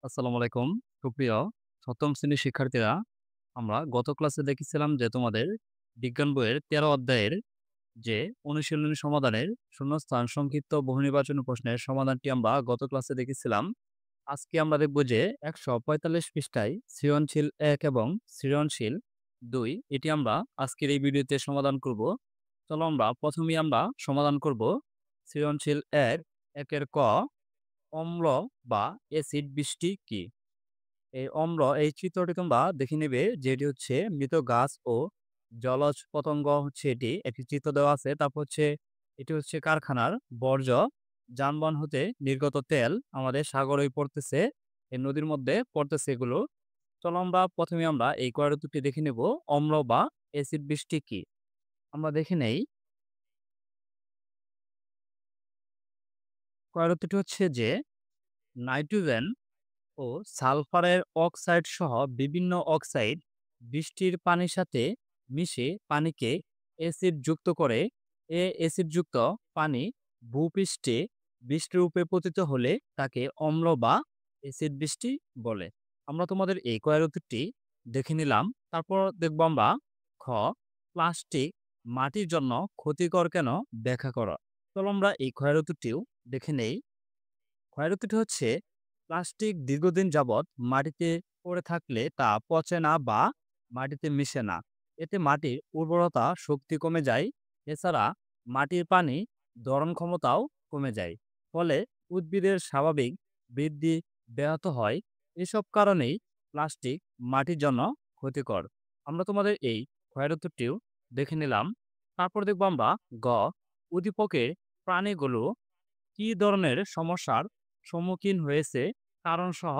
আসসালামু আলাইকুম। সুপ্রিয় ৭ম শ্রেণীর শিক্ষার্থীরা, আমরা গত ক্লাসে দেখেছিলাম যে তোমাদের বিজ্ঞান বইয়ের ১৩ অধ্যায়ের যে অনুশীলনী সমাধানের শূন্যস্থান সংক্ষিপ্ত বহুনির্বাচনী প্রশ্নের সমাধানটি আমরা গত ক্লাসে দেখেছিলাম। আজকে আমরা দেখব যে ১৪৫ পৃষ্ঠায় সৃজনশীল ১ এবং সৃজনশীল ২ এটি আমরা আজকের এই ভিডিওতে সমাধান করব। চলো আমরা প্রথমেই সমাধান করব সৃজনশীল ১ একের ক, অম্ল বা এসিড বৃষ্টি কি? এই চিত্রটি তোমরা দেখে নেবে যে এটি হচ্ছে মৃত গাছ ও জলজ পতঙ্গ হচ্ছে এটি একটি চিত্র দেওয়া আছে। তারপর হচ্ছে এটি হচ্ছে কারখানার বর্জ্য, যানবাহন হতে নির্গত তেল আমাদের সাগরে পড়তেছে, এই নদীর মধ্যে পড়তেছে এগুলো। চলো আমরা প্রথমে এই কয়ের উত্তরটি দেখে নেব। অম্ল বা এসিড বৃষ্টি কি? আমরা দেখে নেই। কয়ের উত্তরটি হচ্ছে যে নাইট্রোজেন ও সালফারের অক্সাইড সহ বিভিন্ন অক্সাইড বৃষ্টির পানির সাথে মিশে পানিকে অ্যাসিড যুক্ত করে। অ্যাসিডযুক্ত পানি ভূপৃষ্ঠে বৃষ্টিরূপে পতিত হলে তাকে অম্ল বা অ্যাসিড বৃষ্টি বলে। আমরা তোমাদের এই কয়ের উত্তরটি দেখে নিলাম। তারপর দেখব আমরা খ, প্লাস্টিক মাটির জন্য ক্ষতিকর কেন ব্যাখ্যা করা। চলো আমরা এই ক্ষয়ের উত্তরটিও দেখে নেই। ক্ষয়ের উত্তরটি হচ্ছে প্লাস্টিক দীর্ঘদিন যাবৎ মাটিতে পড়ে থাকলে তা পচে না বা মাটিতে মিশে না। এতে মাটির উর্বরতা শক্তি কমে যায়। এছাড়া মাটির পানি ধারণ ক্ষমতাও কমে যায়। ফলে উদ্ভিদের স্বাভাবিক বৃদ্ধি ব্যাহত হয়। এসব কারণেই প্লাস্টিক মাটির জন্য ক্ষতিকর। আমরা তোমাদের এই ক্ষয়ের উত্তরটিও দেখে নিলাম। তারপর দেখব আমরা গ, উদ্দীপকের প্রাণীগুলো কি ধরনের সমস্যার সম্মুখীন হয়েছে কারণ সহ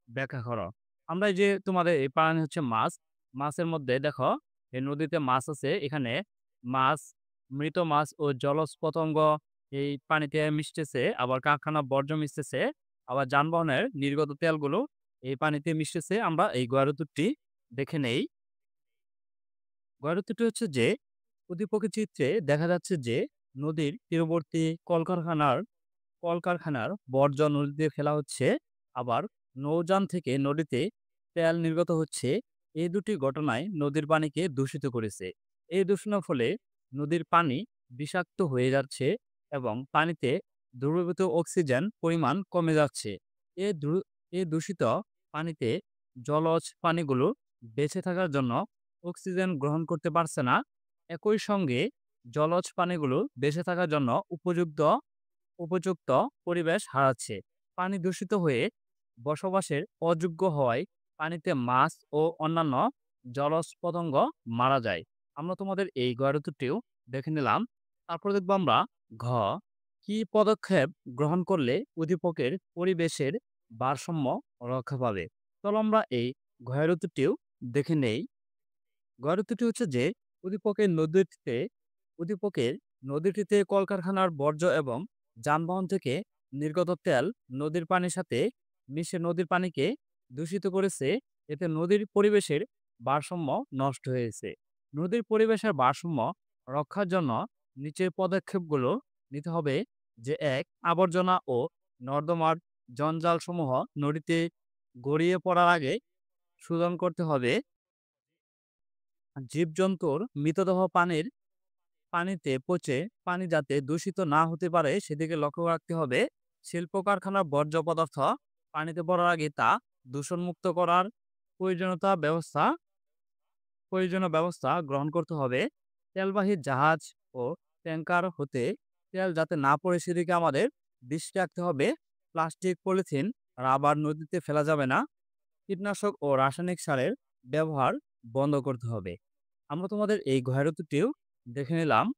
ব্যাখ্যা করো। আমরা এই যে তোমাদের এই প্রাণী হচ্ছে মাছ। মাছের মধ্যে দেখো এই নদীতে মাছ আছে। এখানে মাছ, মৃত মাছ ও জলজ পতঙ্গ এই পানিতে মিশতেছে। আবার কারখানা বর্জ্য মিশতেছে। আবার যানবাহনের নির্গত তেলগুলো এই পানিতে মিশতেছে। আমরা এই গয়ের উত্তরটি দেখে নেই। গয়ের উত্তরটি হচ্ছে যে উদ্দীপকের চিত্রে দেখা যাচ্ছে যে নদীর তীরবর্তী কলকারখানার বর্জ্য নদীতে ফেলা হচ্ছে। আবার নৌযান থেকে নদীতে তেল নির্গত হচ্ছে। এই দুটি ঘটনায় নদীর পানিকে দূষিত করেছে। এই দূষণের ফলে নদীর পানি বিষাক্ত হয়ে যাচ্ছে এবং পানিতে দ্রবীভূত অক্সিজেন পরিমাণ কমে যাচ্ছে। এ দূ- এই দূষিত পানিতে জলজ প্রাণীগুলো বেঁচে থাকার জন্য অক্সিজেন গ্রহণ করতে পারছে না। একই সঙ্গে জলজ প্রাণীগুলো বেঁচে থাকার জন্য উপযুক্ত পরিবেশ হারাচ্ছে। পানি দূষিত হয়ে বসবাসের অযোগ্য হওয়ায় পানিতে মাছ ও অন্যান্য জলজ পতঙ্গ মারা যায়। আমরা তোমাদের এই গয়ের উত্তরটিও দেখে নিলাম। তারপর দেখবো আমরা ঘ, কি পদক্ষেপ গ্রহণ করলে উদ্দীপকের পরিবেশের ভারসাম্য রক্ষা পাবে। চলো আমরা এই ঘয়ের উত্তরটিও দেখে নেই। ঘয়ের উত্তরটি হচ্ছে যে উদ্দীপকের নদীটিতে উদ্দীপকের নদীটিতে কলকারখানার বর্জ্য এবং যানবাহন থেকে নির্গত তেল নদীর পানির সাথে মিশে নদীর পানিকে দূষিত করেছে। এতে নদীর পরিবেশের ভারসাম্য নষ্ট হয়েছে। নদীর পরিবেশের ভারসাম্য রক্ষার জন্য নিচের পদক্ষেপগুলো নিতে হবে। যে এক, আবর্জনা ও নর্দমার জঞ্জাল সমূহ নদীতে গড়িয়ে পড়ার আগে শোধন করতে হবে। জীবজন্তুর মৃতদেহ পানিতে পচে পানি যাতে দূষিত না হতে পারে সেদিকে লক্ষ্য রাখতে হবে। শিল্প কারখানার বর্জ্য পদার্থ পানিতে পড়ার আগে তা দূষণমুক্ত করার প্রয়োজনীয়তা ব্যবস্থা প্রয়োজনীয় ব্যবস্থা গ্রহণ করতে হবে। তেলবাহী জাহাজ ও ট্যাঙ্কার হতে তেল যাতে না পড়ে সেদিকে আমাদের দৃষ্টি রাখতে হবে। প্লাস্টিক, পলিথিন, রাবার নদীতে ফেলা যাবে না। কীটনাশক ও রাসায়নিক সারের ব্যবহার বন্ধ করতে হবে। আমরা তোমাদের এই ঘয়ের উত্তরটিও দেখে নিলাম।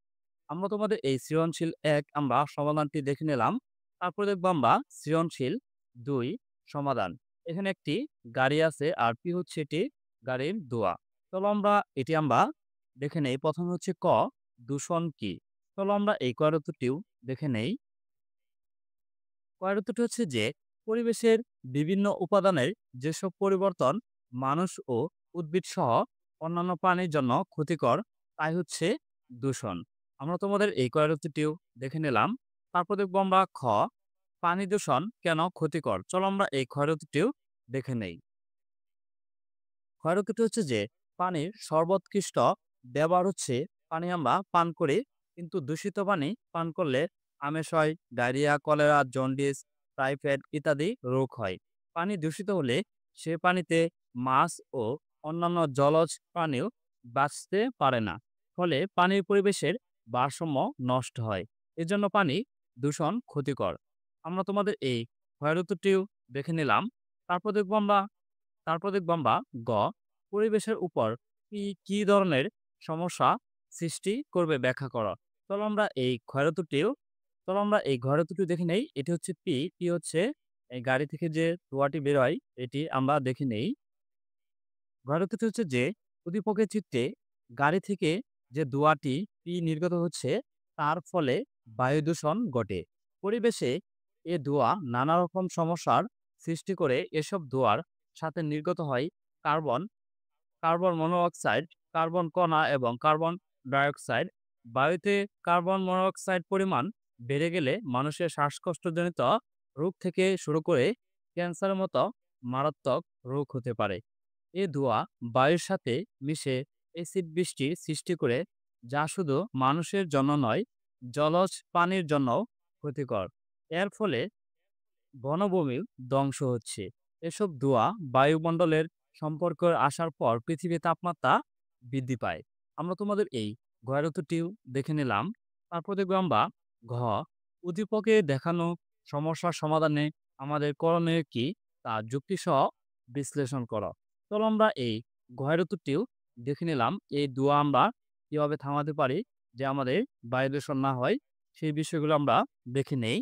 আমরা তোমাদের এই সৃজনশীল ১ সমাধানটি দেখে নিলাম। তারপরে দেখবো আমরা সৃজনশীল ২ সমাধান। এখানে একটি গাড়ি আছে আর পি হচ্ছে এটি গাড়ির ধোঁয়া। চলো আমরা দেখে নেই। প্রথমে হচ্ছে ক, দূষণ কি? চলো আমরা এই কয়ের উত্তরটিও দেখে নেই। কয়ের উত্তরটি হচ্ছে যে পরিবেশের বিভিন্ন উপাদানের যেসব পরিবর্তন মানুষ ও উদ্ভিদ সহ অন্যান্য প্রাণীর জন্য ক্ষতিকর তাই হচ্ছে দূষণ। আমরা তোমাদের এই কয়ের উত্তরটিও দেখে নিলাম। তারপর দেখবো আমরা খ, পানি দূষণ কেন ক্ষতিকর। চলো আমরা এই ক্ষয়ের উত্তরটিও দেখে নেই। ক্ষয়রোগটি হচ্ছে যে পানির সর্বোৎকৃষ্ট ব্যবহার হচ্ছে পানি আমরা পান করি, কিন্তু দূষিত পানি পান করলে আমেষ হয়, ডায়রিয়া, কলেরা, জন্ডিস, টাইফয়েড ইত্যাদি রোগ হয়। পানি দূষিত হলে সে পানিতে মাছ ও অন্যান্য জলজ প্রাণীও বাঁচতে পারে না। ফলে পানির পরিবেশের ভারসাম্য নষ্ট হয়। এজন্য পানি দূষণ ক্ষতিকর। আমরা তোমাদের এই ক্ষয়রোগটিও দেখে নিলাম। তারপর দেখবো আমরা গ, পরিবেশের উপর কি ধরনের সমস্যা সৃষ্টি করবে ব্যাখ্যা করা। চলো আমরা এই ক্ষয়রোগটিও চলো আমরা এই ক্ষয়রোগটিও দেখে নেই। এটি হচ্ছে পি হচ্ছে এই গাড়ি থেকে যে ধোঁয়াটি বের হয়, এটি আমরা দেখে নেই। ক্ষয়রোগটি হচ্ছে যে উদ্দীপকের চিত্রে গাড়ি থেকে যে ধোঁয়াটি নির্গত হচ্ছে, তার ফলে বায়ু দূষণ ঘটে। পরিবেশে এ ধোঁয়া নানা রকম সমস্যার সৃষ্টি করে। এসব ধোঁয়ার সাথে নির্গত হয় কার্বন, কার্বন মনোক্সাইড, কার্বন কণা এবং কার্বন ডাইঅক্সাইড। বায়ুতে কার্বন মনোক্সাইড পরিমাণ বেড়ে গেলে মানুষের শ্বাসকষ্টজনিত রোগ থেকে শুরু করে ক্যান্সারের মতো মারাত্মক রোগ হতে পারে। এ ধোঁয়া বায়ুর সাথে মিশে এসিড বৃষ্টির সৃষ্টি করে, যা শুধু মানুষের জন্য নয়, জলজ প্রাণীর জন্যও ক্ষতিকর। এর ফলে বনভূমির ধ্বংস হচ্ছে। এসব ধোঁয়া বায়ুমণ্ডলের সম্পর্কে আসার পর পৃথিবীর তাপমাত্রা বৃদ্ধি পায়। আমরা তোমাদের এই ক্ষয়রোগটিও দেখে নিলাম। তারপর দেখবো আমরা ঘ, উদ্দীপকে দেখানো সমস্যার সমাধানে আমাদের করণীয় কি তা যুক্তিসহ বিশ্লেষণ করো। চলো আমরা এই ক্ষয়রোগটিও দেখে নিলাম। এই ধোঁয়া আমরা কিভাবে থামাতে পারি, যে আমাদের বায়ু দূষণ না হয়, সেই বিষয়গুলো আমরা দেখে নেই।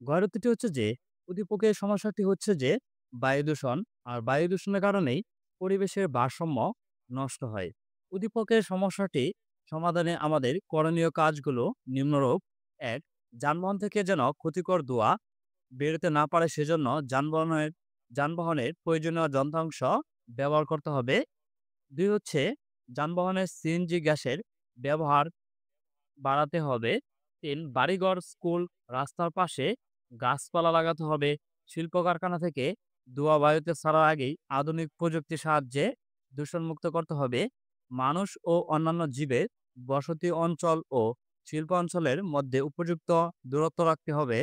ক্ষয়রোগটি হচ্ছে যে উদ্দীপকের সমস্যাটি হচ্ছে যে বায়ু দূষণ। আর বায়ু দূষণের কারণেই পরিবেশের ভারসাম্য নষ্ট হয়। উদ্দীপকের সমস্যাটি সমাধানে আমাদের করণীয় কাজগুলো নিম্নরূপ: ১. যানবাহন থেকে যেন ক্ষতিকর ধোঁয়া বেরোতে না পারে, সেজন্য যানবাহনের প্রয়োজনীয় যন্ত্রাংশ ব্যবহার করতে হবে। ২ হচ্ছে যানবাহনের সিএনজি গ্যাসের ব্যবহার বাড়াতে হবে। ৩. বাড়িঘর, স্কুল, রাস্তার পাশে গাছপালা লাগাতে হবে। শিল্প কারখানা থেকে ধোঁয়া বায়ুতে ছাড়ার আগেই আধুনিক প্রযুক্তির সাহায্যে দূষণমুক্ত করতে হবে। মানুষ ও অন্যান্য জীবের বসতি অঞ্চল ও শিল্প অঞ্চলের মধ্যে উপযুক্ত দূরত্ব রাখতে হবে।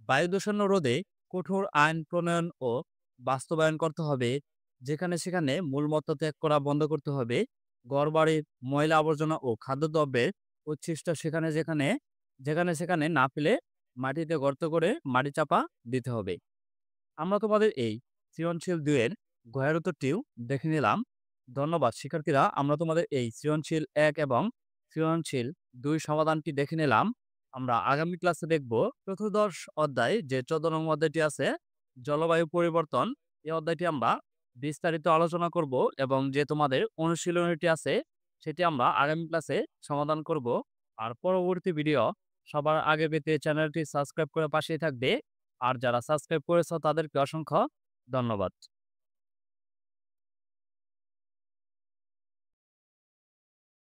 বায়ু দূষণ রোধে কঠোর আইন প্রণয়ন ও বাস্তবায়ন করতে হবে। যেখানে সেখানে মূলমত্ত ত্যাগ করা বন্ধ করতে হবে। ঘরবাড়ির ময়লা আবর্জনা ও খাদ্যদ্রব্যের উচ্ছিষ্ট যেখানে সেখানে না ফেলে মাটিতে গর্ত করে মাটি চাপা দিতে হবে। আমরা তোমাদের এই সৃজনশীল ২ এর গয়ের উত্তরটিও দেখে নিলাম। ধন্যবাদ শিক্ষার্থীরা। আমরা তোমাদের এই সৃজনশীল ১ এবং সৃজনশীল ২ সমাধানটি দেখে নিলাম। আমরা আগামী ক্লাসে দেখব চতুর্দশ অধ্যায়, যে ১৪ নং অধ্যায়টি আছে, জলবায়ু পরিবর্তন। এই অধ্যায়টি আমরা বিস্তারিত আলোচনা করব এবং যে তোমাদের অনুশীলনীটি আছে, সেটি আমরা আগামী ক্লাসে সমাধান করব। আর পরবর্তী ভিডিও সবার আগে পেতে চ্যানেলটি সাবস্ক্রাইব করে পাশেই থাকবে। আর যারা সাবস্ক্রাইব করেছো তাদেরকে অসংখ্য ধন্যবাদ।